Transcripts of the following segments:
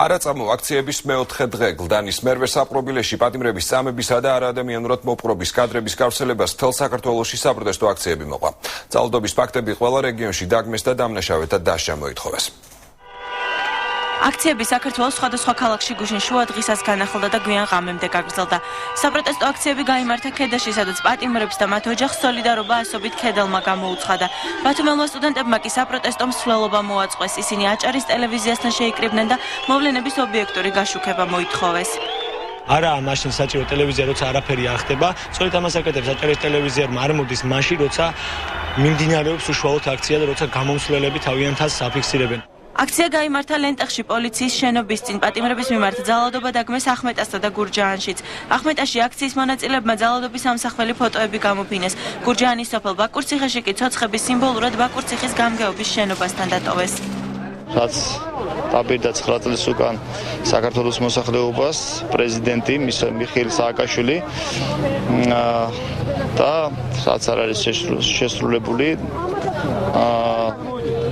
არაწამო აქციების მეოთხე დღე გლდანის მერვე საპყრობილეში პატიმრების წამებისა და არაადამიანურად მოპყრობის კადრების გავრცელებას მთელ საქართველოში საპროტესტო აქციები მოყვა. ძალადობის ფაქტები ყველა რეგიონში დაგმეს და დამნაშავეთა დასჯა მოითხოვეს. აქციები საქართველოს სხვადასხვა ქალაქში გუშინ შუა დღისას განახლდა და გვიან ღამემდე გაგრძელდა. საპროტესტო აქციები გაიმართა ქედაში, სადაც პატიმრებს და მათ ოჯახს სოლიდარობა ასობით ქედელმა გამოუცხადა. ბათუმელმა სტუდენტებმა კი საპროტესტო მსვლელობა მოაწყვეს. ისინი აჭარის ტელევიზიასთან შეიკრიბნენ და მოვლენების ობიექტური გაშუქება მოითხოვეს. არა, მაშინ საჭირო ტელევიზია როცა არაფერი არ ხდება, სწორედ ამას აკეთებს აჭარის ტელევიზია არ მოდის მაშინ როცა მიმდინარეობს უშუალოდ აქცია და როცა გამომსვლელები თავიანთ თავს აფიქსირებენ. აქცია გაიმართა ლენტეხში პოლიციის შენობის წინ. პატიმრების მიმართ ძალადობა დაგმეს ახმეტასა და გურჯაანშიც. ახმეტაში აქციის მონაწილეებმა ძალადობის ამსახველი ფოტოები გამოფინეს. გურჯაანის სოფელ ბაკურციხეში კი ცოცხების სიმბოლურად ბაკურციხის გამგეობის შენობასთან დატოვეს. რაც დაპირდა 9 წლის უკან საქართველოს მოსახლეობას პრეზიდენტი მიხეილ სააკაშვილი და რაც არ არის შესრულებული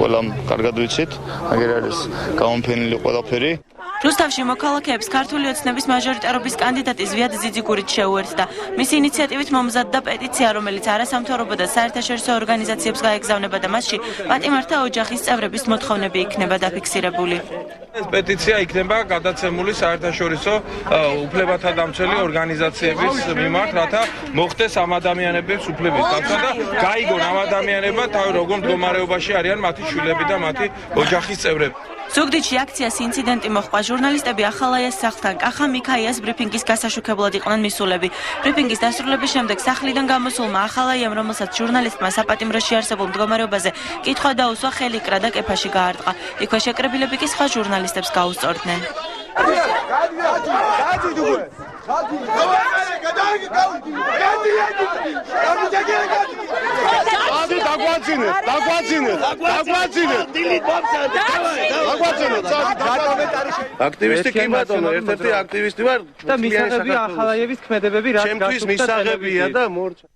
ყველამ კარგად ვიცით, აგერ არის გამოფენილი ყველაფერი. რუსთავში მოქალაქეებს ქართული ოცნების მაჟორიტარობის კანდიდატი ზვიად ძიძიგურით შეუერთდა. მისი ინიციატივით მომზადდა პეტიცია, რომელიც არასამთავრობო და საერთაშორისო ორგანიზაციებს გაეგზავნება და მასში პატიმართა ოჯახის წევრების მოთხოვნები იქნება დაფიქსირებული. ეს პეტიცია იქნება გადაცემული საერთაშორისო უფლებათა დამცველი ორგანიზაციების მიმართ, რათა მოხდეს ამ ადამიანების უფლების დაცვა და გაიგონ ამ ადამიანებმა თავი როგორ მდგომარეობაში არიან მათი შვილები და მათი ოჯახის წევრები. ზუგდიდში აქციას ინციდენტი მოჰყვა. ჟურნალისტები ახალაიას სახლთან კახა მიქაიას ბრიფინგის გასაშუქებლად იყვნენ მისულები. ბრიფინგის დასრულების შემდეგ სახლიდან გამოსულმა ახალაიამ, რომელსაც ჟურნალისტმა საპატიმროში არსებულ მდგომარეობაზე კითხვა დაუსვა, ხელი კრა და კეფაში გაარტყა. იქვე შეკრებილები კი სხვა ჟურნალისტებს გაუსწორდნენ. აქტივისტი კი ბატონო, ერთ-ერთი აქტივისტი ვარ და მისაღებია ახალაიების ქმედებები, რაც ჩემთვის მისაღებია და მორჩა